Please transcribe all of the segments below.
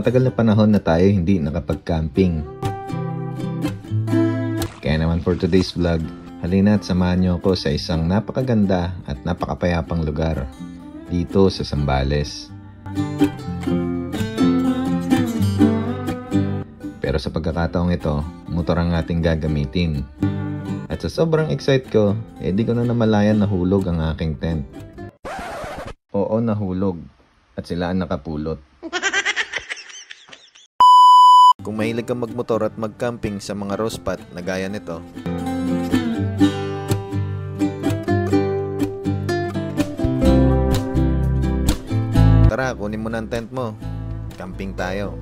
Matagal na panahon na tayo hindi nakapag-camping. Kaya naman for today's vlog, halina at samahan niyo ako sa isang napakaganda at napakapayapang lugar dito sa Zambales. Pero sa pagkakataong ito, motor ang ating gagamitin. At sa sobrang excite ko, di ko na namalayan nahulog ang aking tent. Oo, nahulog. At sila ang nakapulot. Kung mahilig kang magmotor at mag-camping sa mga raw spot na gaya nito, tara, kunin mo na ang tent mo. Camping tayo.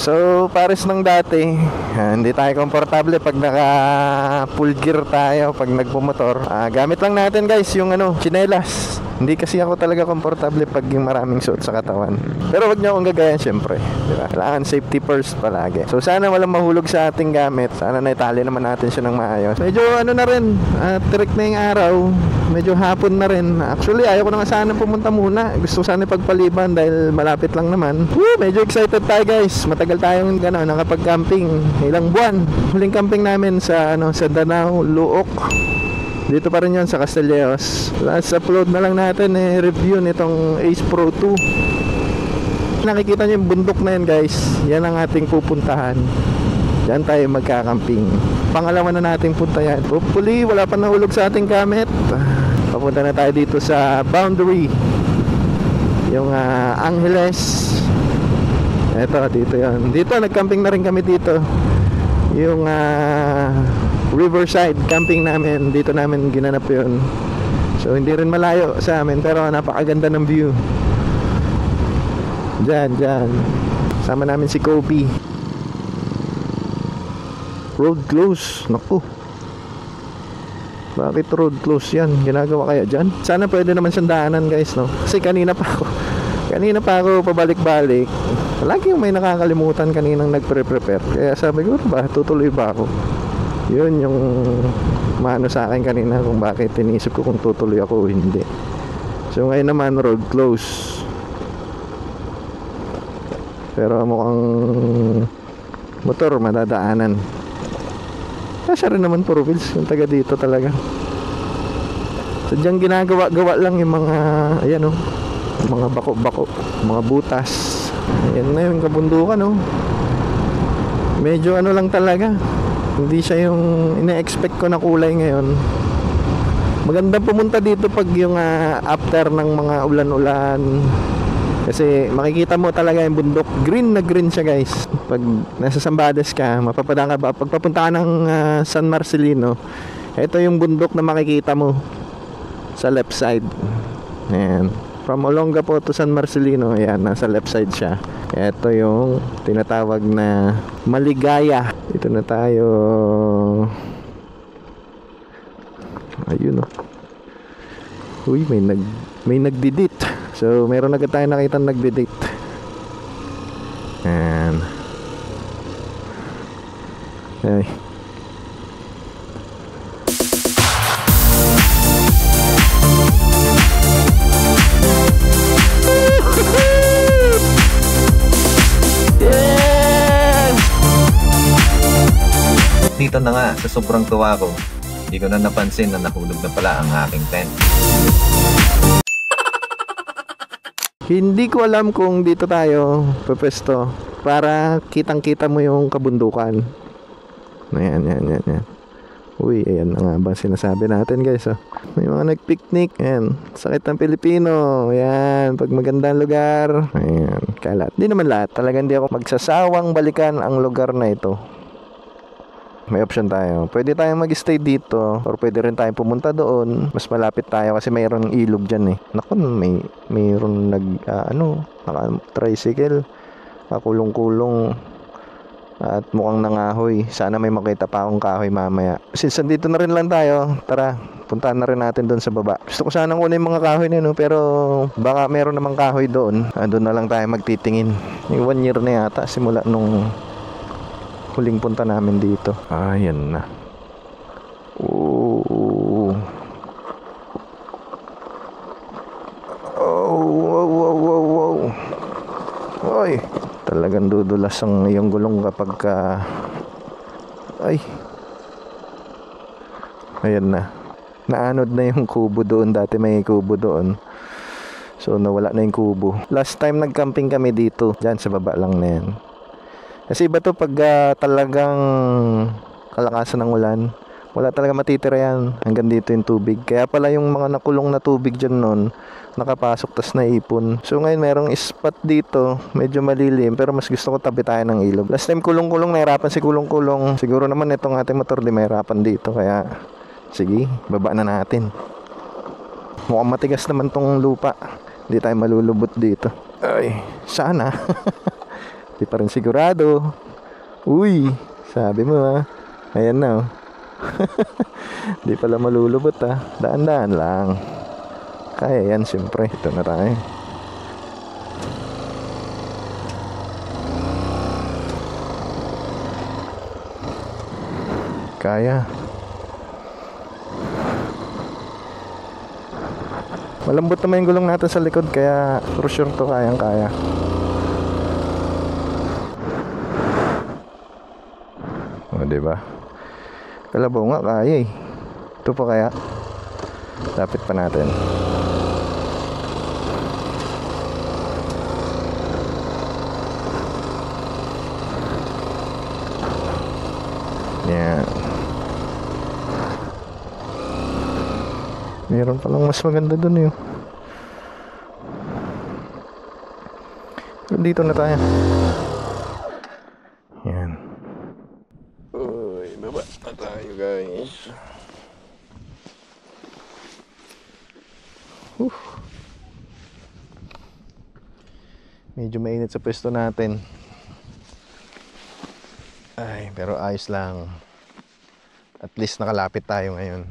So, pares ng dati, hindi tayo komportable pag naka full gear tayo, pag nagpumotor. Gamit lang natin guys yung tsinelas. Hindi kasi ako talaga komportable pag yung maraming suot sa katawan. Pero wag niyo akong gagayan syempre, diba? Kailangan safety first palagi. So sana walang mahulog sa ating gamit. Sana naitali naman natin siya ng maayos. Medyo na rin, tirik na yung araw. Medyo hapon na rin. Actually ayaw ko na nga sana pumunta muna. Gusto sana pagpaliban dahil malapit lang naman. Medyo excited tayo guys. Matagal tayong nakapag-camping. Ilang buwan. Huling camping namin sa Danao, Luok. Dito pa rin yun sa Castilleos. Last upload na lang natin review nitong Ace Pro 2. Nakikita nyo yung bundok na yun guys. Yan ang ating pupuntahan. Yan tayo magkakamping. Pangalawa na nating punta yan. Hopefully wala pa nahulog sa ating gamit. Papunta na tayo dito sa boundary. Yung Angeles. Eto, dito yan. Dito, nagcamping na rin kami dito. Yung Riverside camping namin, dito namin ginanap yun. So hindi rin malayo sa amin, pero napakaganda ng view. Diyan sama namin si Kobe. Road close. Naku, bakit road close yan? Ginagawa kaya dyan? Sana pwede naman siyang daanan guys, no? Kasi kanina pa ako pabalik-balik. Lagi yung may nakakalimutan kaninang nagpre-prepare. Kaya sabi ko, tutuloy ba ako? Yun yung maano sa akin kanina kung bakit tinisip ko kung tutuloy ako o hindi. So ngayon naman road close. Pero mukhang motor madadaanan. Kasi rin naman puro wheels yung taga dito talaga. Sadyang ginagawa-gawa lang yung mga mga bako-bako, mga butas. Ayan na yung kabundukan Medyo lang talaga. Hindi siya yung ina-expect ko na kulay ngayon. Maganda pumunta dito pag yung after ng mga ulan-ulan. Kasi makikita mo talaga yung bundok. Green na green siya guys. Pag nasa Zambales ka, mapapadaan ka ba? Pag papunta ka ng San Marcelino, ito yung bundok na makikita mo sa left side. Ayan. From Olongapo to San Marcelino, ayan, nasa left side siya. Ito yung tinatawag na Maligaya. Dito na tayo. Ayun Uy, may nagdidit. So, meron agad tayo nakita nagdidit. Ayan. Ay. Dito na nga, sa sobrang tuwa ko, hindi ko na napansin na nahulog na pala ang aking tent. Hindi ko alam kung dito tayo pwesto para kitang-kita mo yung kabundukan. Ayan. Uy, ayan na nga ba sinasabi natin guys. May mga nagpicnic. Ayan, sakit ng Pilipino. Ayan, pag magandang lugar. Ayan, kalat. Hindi naman lahat. Talagang hindi ako magsasawang balikan ang lugar na ito. May option tayo. Pwede tayong mag-stay dito or pwede rin tayong pumunta doon. Mas malapit tayo kasi mayroong ilog dyan Naku, mayroong naka-tricycle. Kulong-kulong. At mukhang nangahoy. Sana may makita pa akong kahoy mamaya. Since andito na rin lang tayo, tara, puntahan na rin natin doon sa baba. Gusto ko sanang kunin yung mga kahoy na yun, pero baka meron namang kahoy doon. Doon na lang tayo magtitingin. Yung 1 year na yata simula nung huling punta namin dito. Ayan na. Oh, wow, wow, wow, wow. Oy, talagang dudulas ang iyong gulong kapag ay, ayan na. Naanod na yung kubo doon. Dati may kubo doon, so nawala na yung kubo. Last time nagcamping kami dito, dyan sa baba lang na yan. Kasi iba to pag talagang kalakasan ng ulan, wala talaga matitira yan. Hanggang dito yung tubig. Kaya pala yung mga nakulong na tubig dyan nun, nakapasok tas naipon. So ngayon merong spot dito, medyo malilim, pero mas gusto ko tabi tayo ng ilog. Last time kulong-kulong, nahirapan si kulong-kulong. Siguro naman itong ating motor di mahirapan dito. Kaya sige, baba na natin. Mukhang matigas naman tong lupa, hindi tayo malulubot dito. Ay, sana. Di pa rin sigurado. Uy, sabi mo ayan na Di pala malulubot daan-daan lang. Kaya yan siyempre. Ito na tayo. Kaya. Malambot naman yung gulong natin sa likod, kaya for sure to kayang kaya. O diba? Kalabaw nga kaya eh. Ito pa kaya. Lapit pa natin. Yan. Meron palang mas maganda dun Dito na tayo. Yan. Uy, baba na tayo guys. Medyo mainit sa pwesto natin. Ay, pero ayos lang. At least nakalapit tayo ngayon.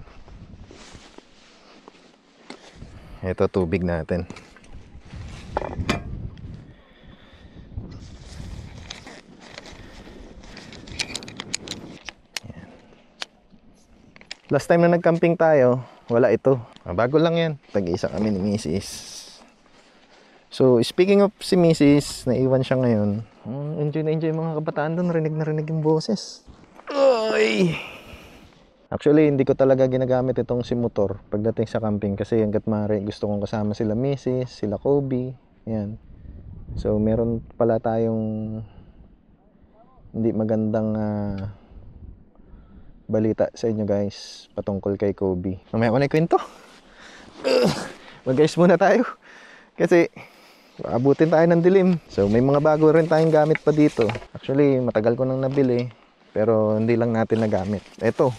Ito tubig natin. Yan. Last time na nagcamping tayo, wala ito. Bago lang yan. Tag-isa kami ni Mrs. So, speaking of si Mrs., naiwan siya ngayon. Enjoy na enjoy mga kabataan doon. Rinig na rinig yung boses. Ay! Actually, hindi ko talaga ginagamit itong si motor pagdating sa camping kasi hanggat maaari gusto kong kasama sila Mrs., sila Kobe. Yan. So, meron pala tayong hindi magandang balita sa inyo guys patungkol kay Kobe. Mamaya ko na ikwento. Mag-guys muna tayo kasi abutin tayo ng dilim. So, may mga bago rin tayong gamit pa dito. Actually, matagal ko nang nabili pero hindi lang natin nagamit. Ito.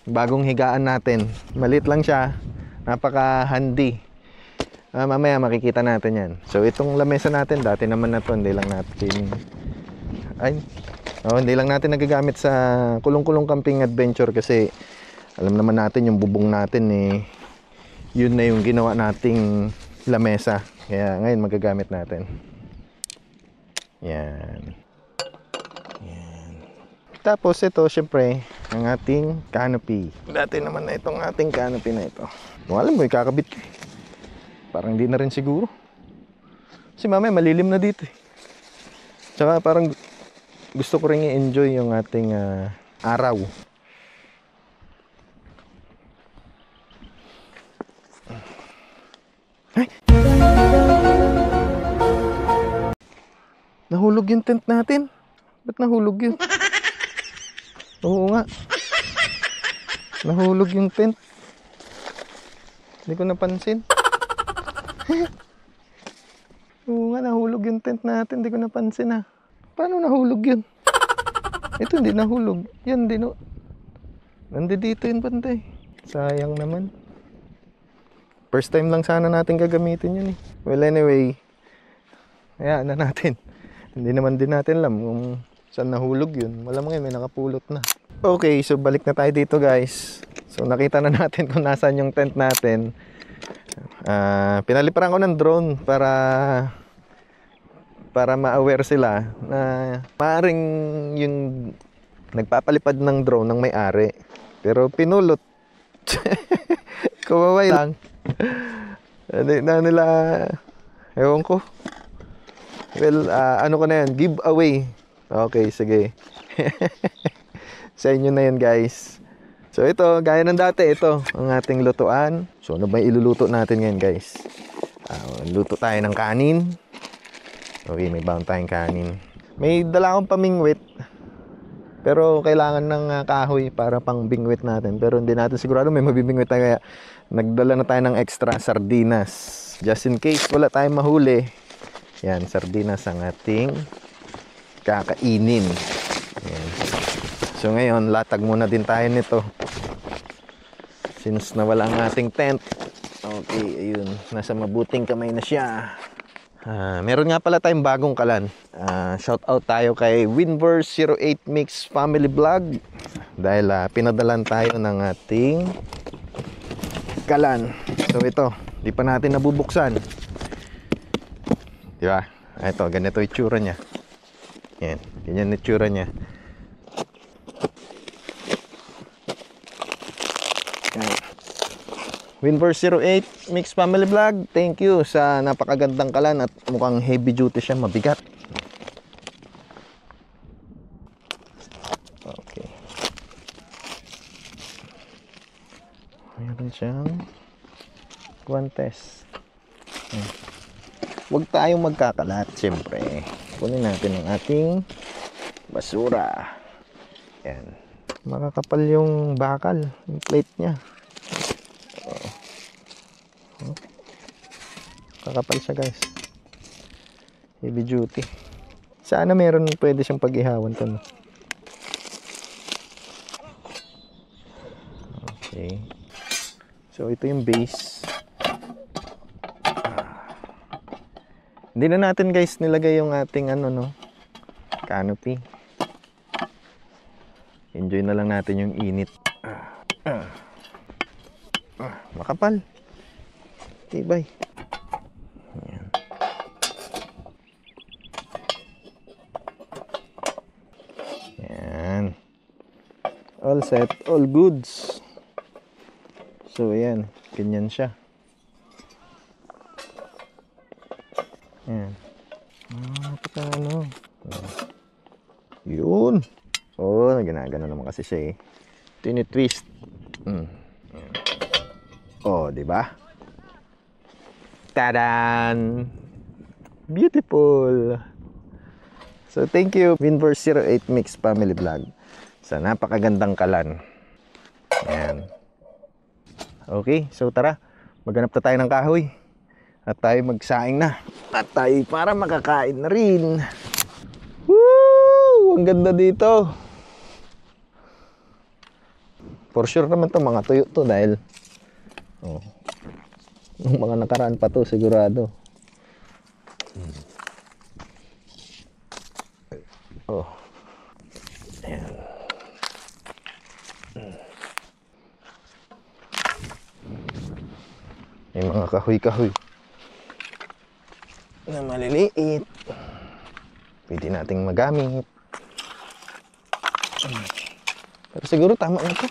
Bagong higaan natin. Maliit lang siya. Napaka handy. Mamaya makikita natin yan. So itong lamesa natin, dati naman na to. Hindi lang natin hindi lang natin nagagamit sa kulong-kulong camping adventure kasi alam naman natin yung bubong natin yun na yung ginawa nating lamesa. Kaya ngayon magagamit natin. Yan. Tapos ito, syempre, ang ating canopy. Dati naman na itong ating canopy na ito. Kung alam mo, ikakabit ko. Parang hindi na rin siguro. Kasi mamaya malilim na dito. Tsaka parang gusto ko rin i-enjoy yung ating araw. Ay! Nahulog yung tent natin. Ba't nahulog yun? Oo nga. Nahulog yung tent. Hindi ko napansin. Oo nga, nahulog yung tent natin. Hindi ko napansin Paano nahulog yun? Ito hindi nahulog. Yan din nandito yun bantay. Sayang naman. First time lang sana natin gagamitin yun Well anyway, hayaan na natin. Hindi naman din natin alam kung Saan nahulog yun? Malamang may nakapulot na. Okay, so balik na tayo dito guys. So nakita na natin kung nasaan yung tent natin. Pinaliparan ko ng drone para ma-aware sila na maaaring yung nagpapalipad ng drone ng may-ari. Pero pinulot. Kumaway lang. Hindi na nila, ewan ko. Well, ano ko na yan, giveaway. Okay, sige. Sa inyo na yan guys. So ito, gaya ng dati, ito ang ating lutuan. So ano ba iluluto natin ngayon guys? Luto tayo ng kanin. Okay, may baon tayong kanin. May dala akong pamingwit. Pero kailangan ng kahoy para pang bingwit natin. Pero hindi natin sigurado may mabibingwit tayo. Kaya nagdala na tayo ng extra sardinas. Just in case wala tayong mahuli. Yan, sardinas ang ating kakainin. Yan. So ngayon, latag muna din tayo nito. Since nawala ang ating tent. Okay, ayun. Nasa mabuting kamay na siya. Meron nga pala tayong bagong kalan. Shout out tayo kay Winverse 08 Mix Family Vlog. Dahil pinadalan tayo ng ating kalan. So ito, di pa natin nabubuksan. Di ba? Ito, ganito yung itsura niya. Yan, ganyan yung itsura niya. Winverse 08 Mix Family Vlog, thank you sa napakagandang kalan at mukhang heavy duty siya, mabigat. Okay. Mayroon siyang guantes. Huwag tayong magkakalat, siyempre. Kunin natin ang ating basura. Yan. Makakapal yung bakal, yung plate niya. Kakapal siya guys. Heavy duty. Sana meron pwede siyang pag-ihawan to, no? Okay. So ito yung base. Hindi na natin guys nilagay yung ating canopy. Enjoy na lang natin yung init. Makapal. Tibay. Ayan. Ayan. All set, all goods. So ayan, ganyan siya. Ayan. Paano? Yun. Oh, ginagano naman kasi siya eh. Tinitwist. Oh, di ba? Tadan! Beautiful! So, thank you, Winverse 08 Mix Family Vlog, sa napakagandang kalan. Ayan. Okay, so tara. Maghanap na tayo ng kahoy. At tayo magsaing na. At tayo para makakain na rin. Woo! Ang ganda dito. For sure naman to mga tuyo to dahil yung mga nakaraan pa to sigurado. Oh. Ayan. May mga kahoy-kahoy na maliliit. Pwede nating magamit. Pero siguro tama na to.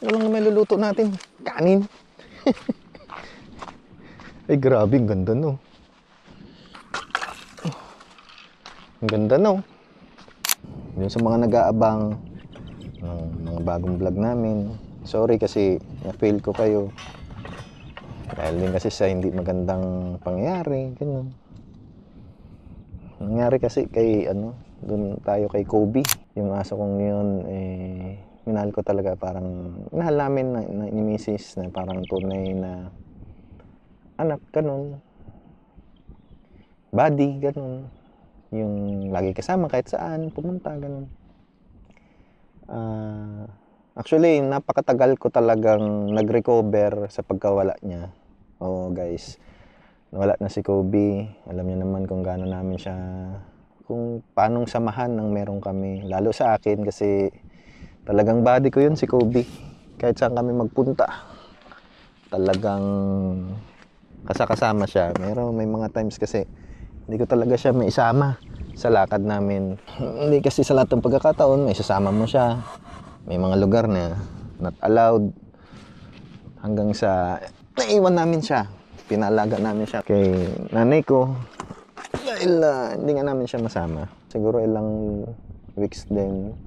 Ano lang may luluto natin? Kanin. Ay grabe, ang ganda no. Ang ganda no. Yun sa mga nag-aabang ng mga bagong vlog namin. Sorry kasi na-fail ko kayo. Dahil din kasi sa hindi magandang pangyayari, ganun. Nangyari kasi kay doon tayo kay Kobe. Yung aso kong yun, minahal ko talaga, parang minahal namin ni Mrs. na parang tunay na anak, ganun. Buddy, ganun. Yung lagi kasama kahit saan, pumunta, ganun. Actually, napakatagal ko talagang nag-recover sa pagkawala niya. Oh, guys. Nawala na si Kobe. Alam niyo naman kung gaano namin siya kung paanong samahan ng meron kami. Lalo sa akin kasi talagang buddy ko yun si Kobe. Kahit saan kami magpunta, talagang kasama siya. May mga times kasi hindi ko talaga siya may isama sa lakad namin. Hindi kasi sa lahat ng pagkakataon may sasama mo siya. May mga lugar na not allowed. Hanggang sa naiwan namin siya. Pinalaga namin siya kay nanay ko. Dahil hindi nga namin siya masama. Siguro ilang weeks din.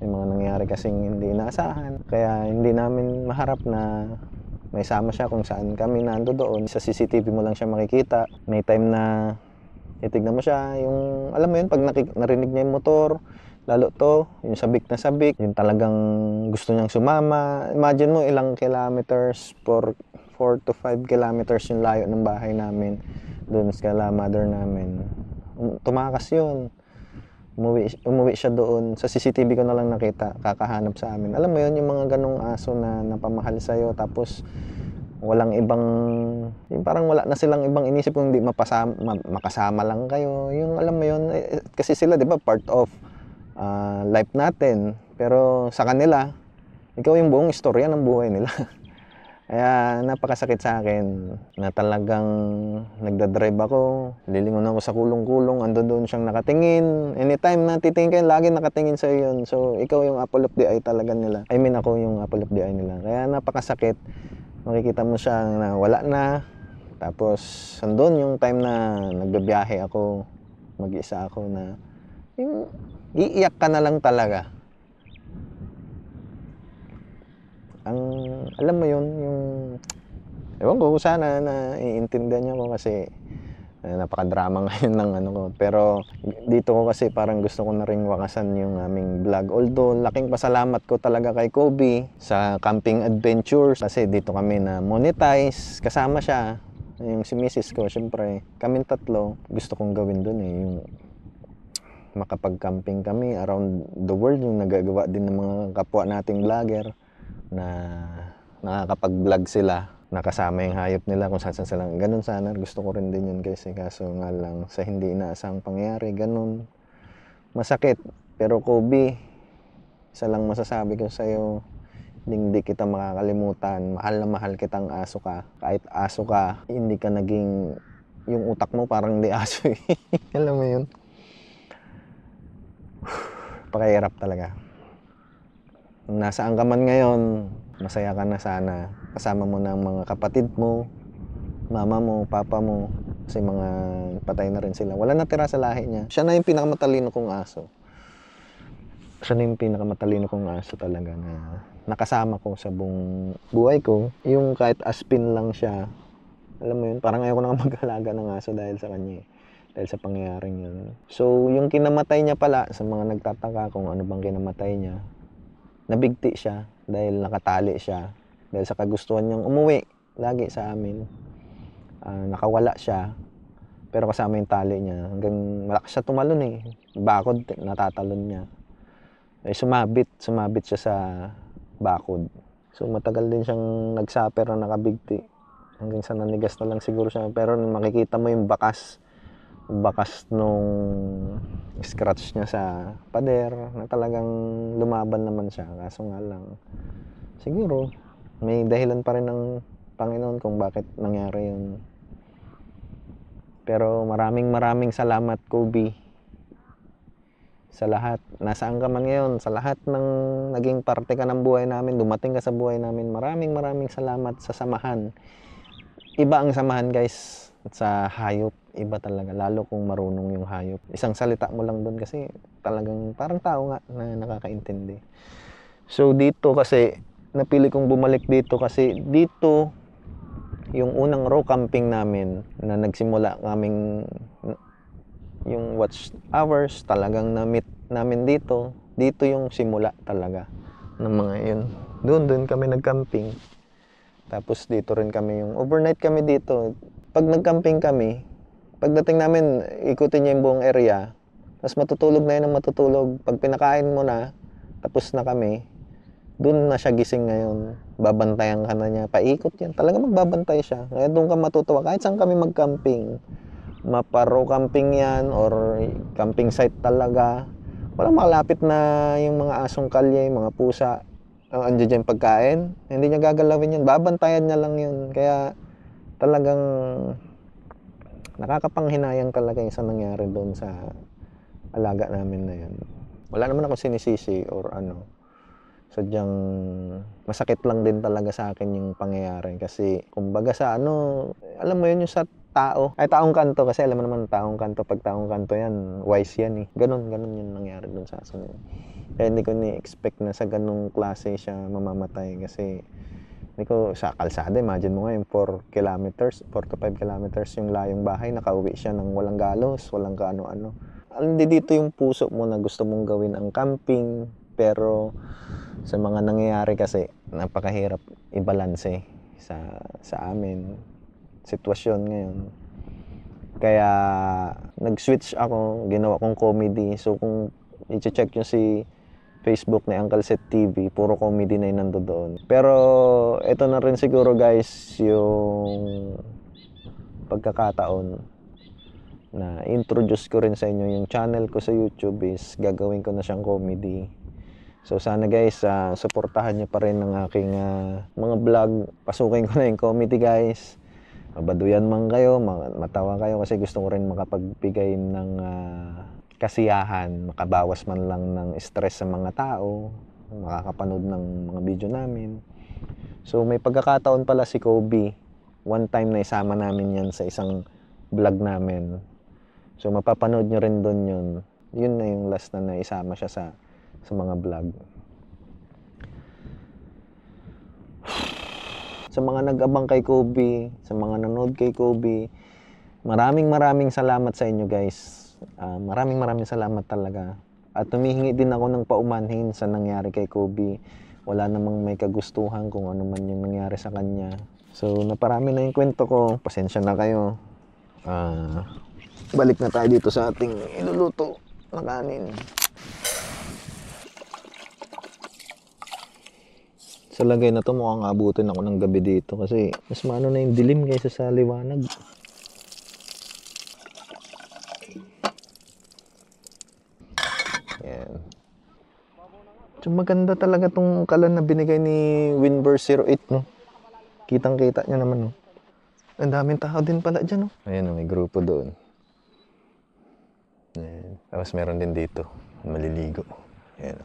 May mga nangyari kasing hindi inaasahan. Kaya hindi namin maharap na may sama siya kung saan kami nando doon. Sa CCTV mo lang siya makikita. May time na titignan mo siya, yung alam mo yun, pag narinig niya yung motor, lalo to, yung sabik na sabik, yung talagang gusto niyang sumama. Imagine mo ilang kilometers, 4 to 5 kilometers yung layo ng bahay namin doon sa mother namin. Tumakas yun. Umuwi siya doon. Sa CCTV ko na lang nakita, kakahanap sa amin. Alam mo yun, yung mga ganong aso na napamahal sa'yo, tapos walang ibang, yung parang wala na silang ibang inisip kung hindi makasama lang kayo. Yung alam mo yun, kasi sila 'di ba part of life natin. Pero sa kanila, ikaw yung buong istorya ng buhay nila. Kaya napakasakit sa akin na talagang nagdadrive ako, lilingon ako sa kulong-kulong, ando doon siyang nakatingin. Anytime na titingin kayo, lagi nakatingin sa yun. So ikaw yung apple of the eye talaga nila. I mean ako yung apple of the eye nila. Kaya napakasakit. Makikita mo siya na wala na. Tapos andun yung time na nagbibiyahe ako, mag-isa ako na yung iiyak ka na lang talaga. Alam mo yun, yung ewan ko sana na iintindihan niyo ako kasi napaka-drama ngayon ng ano ko. Pero dito ko kasi parang gusto ko na ring wakasan yung aming vlog. Although laking pasalamat ko talaga kay Kobe sa camping adventures kasi dito kami na monetize. Kasama siya, yung si Mrs. ko, syempre kaming tatlo. Gusto kong gawin dun yung makapag-camping kami around the world, yung nagagawa din ng mga kapwa nating vlogger na nakakapag-vlog sila, nakasama yung hayop nila kung saan sila. Ganun sana, gusto ko rin din yun kasi kaso nga lang sa hindi inaasang pangyari, ganun. Masakit, pero Kobe, isa lang masasabi ko sa'yo, hindi kita makakalimutan. Mahal na mahal kitang aso ka. Kahit aso ka, hindi ka naging, yung utak mo parang hindi aso eh. Alam mo yun? Pakahirap talaga. Nasaan ka man ngayon, masaya ka na sana. Kasama mo na ang mga kapatid mo, mama mo, papa mo, kasi mga patay na rin sila. Wala natira sa lahi niya. Siya na yung pinakamatalino kong aso. Siya na yung pinakamatalino kong aso talaga na nakasama ko sa buong buhay ko. Yung kahit aspin lang siya, alam mo yun, parang ayoko na mag-alaga ng aso dahil sa kanya dahil sa pangyayaring yun. So, yung kinamatay niya pala, sa mga nagtataka kung ano bang kinamatay niya, nabigti siya dahil nakatali siya. Dahil sa kagustuhan niyang umuwi lagi sa amin. Nakawala siya, pero kasama yung tali niya. Hanggang malakas siya tumalon eh. Bakod, natatalon niya. Sumabit siya sa bakod. So matagal din siyang nagsaper na nakabigti. Hanggang sa nanigas na lang siguro siya. Pero makikita mo yung bakas nung scratch niya sa pader na talagang lumaban naman siya. Kaso nga lang, siguro may dahilan pa rin ng Panginoon kung bakit nangyari yun. Pero maraming salamat, Kobe, sa lahat. Nasaan ka man ngayon, sa lahat ng naging parte ka ng buhay namin, dumating ka sa buhay namin. Maraming salamat sa samahan. Iba ang samahan, guys, sa hayop. Iba talaga, lalo kung marunong yung hayop. Isang salita mo lang doon kasi talagang parang tao nga na nakakaintindi. So dito kasi, napili kong bumalik dito kasi dito yung unang row camping namin na nagsimula kaming yung watch hours, talagang na-meet namin dito. Dito yung simula talaga ng mga yun. Doon kami nag-camping. Tapos dito rin kami yung overnight kami dito. Pag nag-camping kami, pagdating namin, ikutin niya yung buong area. Tapos matutulog na yun ang matutulog. Pag pinakain mo na, tapos na kami, doon na siya gising ngayon. Babantayan ka na niya. Paikot yan. Talaga magbabantay siya. Kaya doon ka matutuwa. Kahit saan kami mag-camping, maparo camping yan or camping site talaga. Walang makalapit na yung mga asong kalye, mga pusa. Andiyan dyan pagkain, hindi niya gagalawin yun. Babantayan niya lang yun. Kaya talagang nakakapanghinayang talaga yung sa nangyari doon sa alaga namin na yun. Wala naman ako sinisisi or ano. Sadyang masakit lang din talaga sa akin yung pangyayari. Kasi kumbaga sa ano, alam mo yun yung sa tao. Ay, taong kanto. Kasi alam mo naman taong kanto. Pag taong kanto yan, wise yan eh. Ganun yung nangyari doon sa aso na yun. Kaya hindi ko ni-expect na sa ganung klase siya mamamatay. Kasi hindi ko sa kalsada. Imagine mo ngayon, 4 to 5 kilometers yung layong bahay. Nakauwi siya ng walang galos, walang kaano-ano. Hindi dito yung puso mo na gusto mong gawin ang camping. Pero sa mga nangyayari kasi, napakahirap i-balanse sa amin. Sitwasyon ngayon. Kaya nag-switch ako, ginawa kong comedy. So kung i-check nyo si Facebook ni Uncle Seth TV, puro comedy na yung nandoon. Pero ito na rin siguro guys yung pagkakataon na introduce ko rin sa inyo yung channel ko sa YouTube is gagawin ko na siyang comedy. So sana guys, suportahan nyo pa rin ang aking mga vlog. Pasukin ko na yung comedy guys. Mabaduyan man kayo, matawa kayo kasi gusto ko rin makapagbigay ng kasiyahan, makabawas man lang ng stress sa mga tao, makakapanood ng mga video namin. So may pagkakataon pala si Kobe, one time na isama namin yan sa isang vlog namin. So mapapanood nyo rin doon yun. Yun na yung last na naisama siya sa mga vlog. Sa mga nag-abang kay Kobe, sa mga nanood kay Kobe, maraming salamat sa inyo guys. Maraming salamat talaga. At humihingi din ako ng paumanhin sa nangyari kay Kobe. Wala namang may kagustuhan kung ano man yung nangyari sa kanya. So naparami na yung kwento ko. Pasensya na kayo. Balik na tayo dito sa ating iluluto na kanin. Sa lagay na to mukhang abutin ako ng gabi dito kasi mas maano na yung dilim kaysa sa liwanag. Yan. So maganda talaga tong kalan na binigay ni Winverse 08, no? Kitang-kita niya naman, no? Ang daming tao din pala dyan, no? Ayan, may grupo doon. Ayan. Tapos meron din dito, maliligo. Ayan.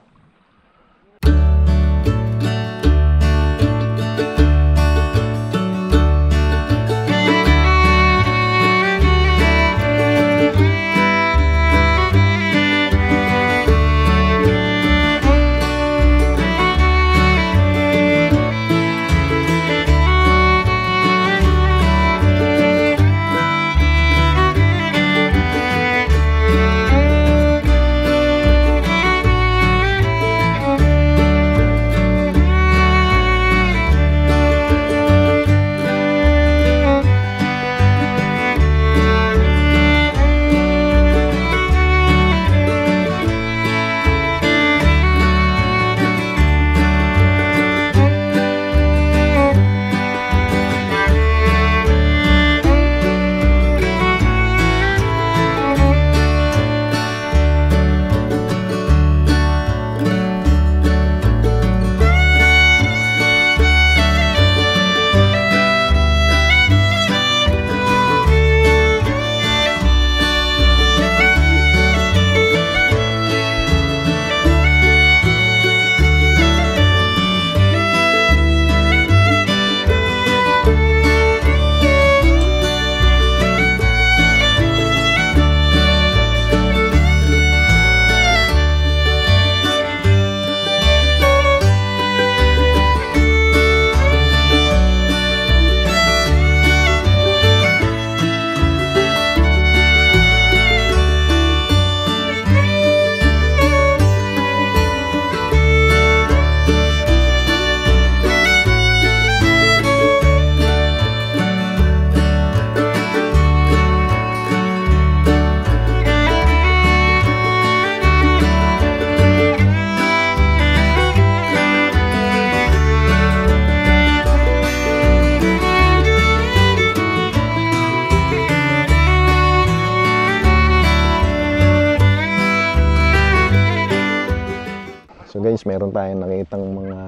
Tapos meron tayong nakitang mga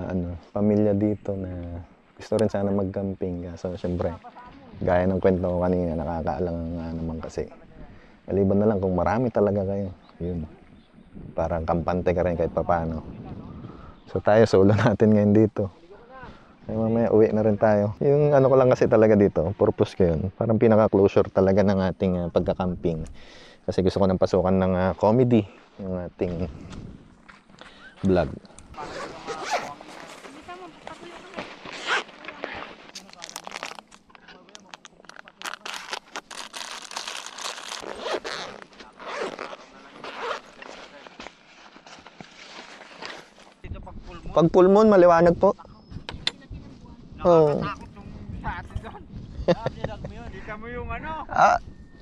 pamilya dito na gusto rin sana mag-camping. So syempre, gaya ng kwento ko kanina, nakakaalang nga naman kasi. Maliban na lang kung marami talaga kayo. Yun. Parang kampante ka rin kahit papaano. So tayo, solo natin ngayon dito. Ay, mamaya uwi na rin tayo. Yung ko lang kasi talaga dito, purpose ko yun. Parang pinaka-closure talaga ng ating pagka-camping. Kasi gusto ko nang pasukan ng comedy yung ating vlog. Pag full moon, maliwanag po. Oo.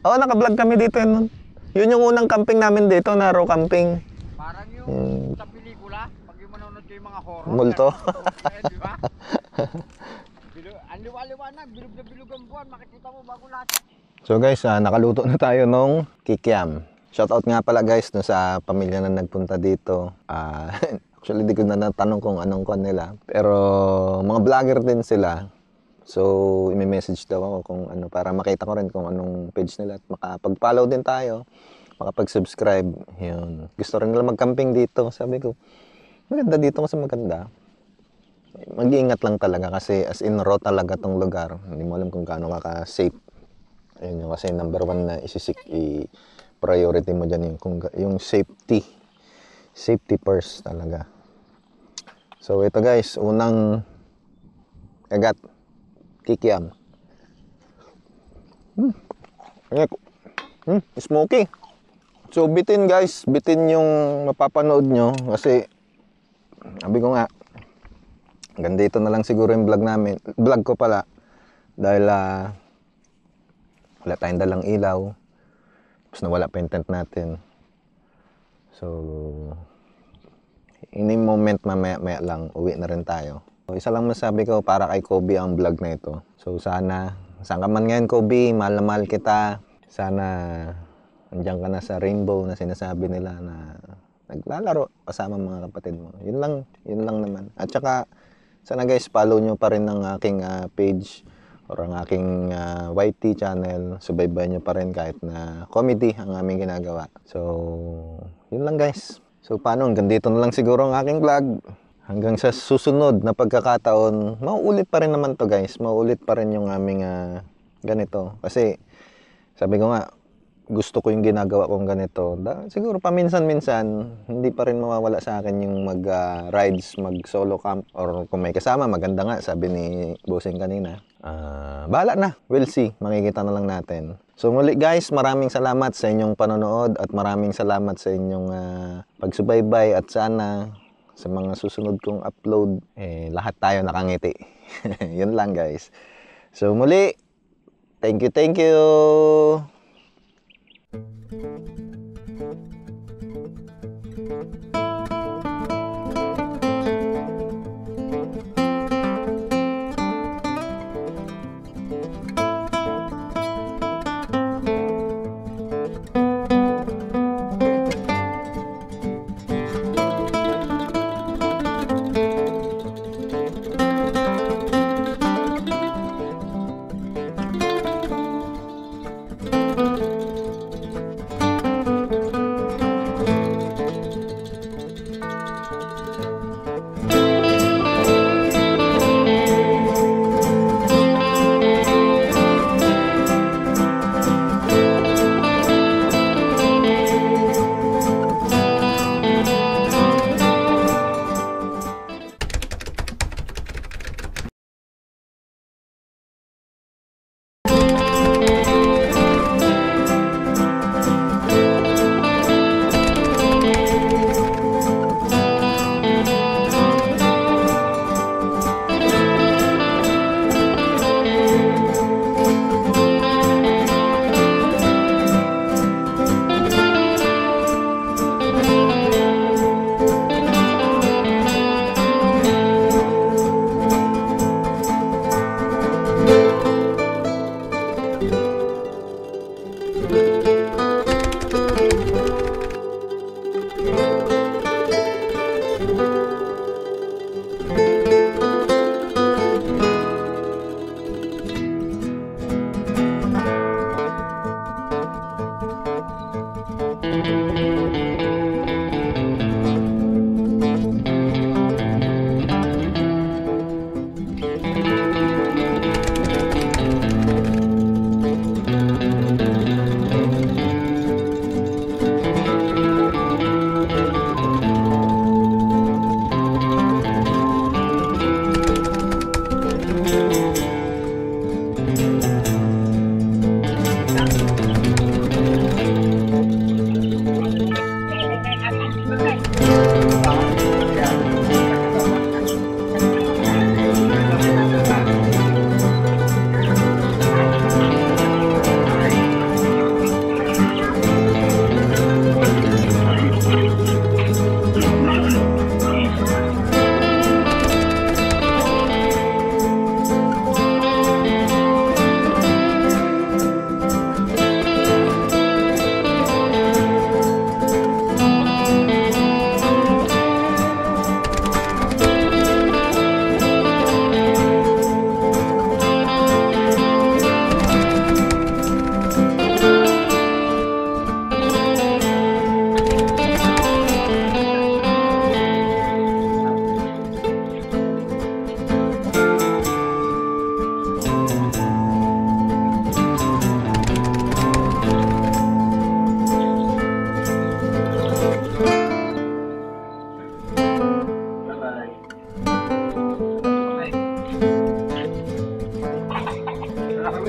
Naka-vlog kami dito yun. Yun yung unang camping namin dito, na raw camping. Parang yung sa pelikula, pag yung manonood kayo mga horror. Multo. Di ba? Ang liwa-liwanag, bilog na bilog ang buwan, makikita mo bago lahat. So guys, nakaluto na tayo nung kikiam. Shoutout nga pala guys no, sa pamilya na nagpunta dito. Actually, di ko na natanong kung anong kon nila. Pero mga vlogger din sila. So, i-message daw ako kung para makita ko rin kung anong page nila. At makapag-follow din tayo. Makapag-subscribe. Yun. Gusto rin nila mag-camping dito. Sabi ko, maganda dito kasi maganda. Mag-iingat lang talaga kasi as in raw talaga tong lugar. Hindi mo alam kung gaano ka-safe. Ayun yung kasi number 1 na priority mo dyan yung safety. Safety first talaga. So ito guys, unang kagat, kikiam. Smoky. So bitin guys, bitin yung mapapanood nyo kasi sabi ko nga, hanggang dito na lang siguro yung vlog ko pala dahil wala tayong dalang ilaw, tapos nawala pa yung tent natin. So ini moment mamaya lang uwi na rin tayo. So, isa lang masabi ko para kay Kobe ang vlog na ito. So sana, saan ka man ngayon Kobe, mahal na mahal kita. Sana andiyan ka na sa rainbow na sinasabi nila na naglalaro kasama mga kapatid mo. Yun lang naman. At saka sana guys, follow nyo pa rin ng aking page or ang aking YT channel. Subaybayan nyo pa rin kahit na comedy ang aming ginagawa. So yun lang guys. So paano, hanggang dito na lang siguro ang aking vlog. Hanggang sa susunod na pagkakataon, mauulit pa rin naman to guys. Mauulit pa rin yung aming ganito. Kasi sabi ko nga, gusto ko yung ginagawa kong ganito. Siguro paminsan-minsan, hindi pa rin mawawala sa akin yung mag-rides, mag-solo camp. Or kung may kasama, maganda nga, sabi ni Bossing kanina. Bahala na, we'll see. Makikita na lang natin. So muli guys, maraming salamat sa inyong panonood at maraming salamat sa inyong pagsubaybay at sana sa mga susunod kong upload, lahat tayo nakangiti. Yun lang guys. So muli, thank you.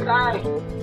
tayo.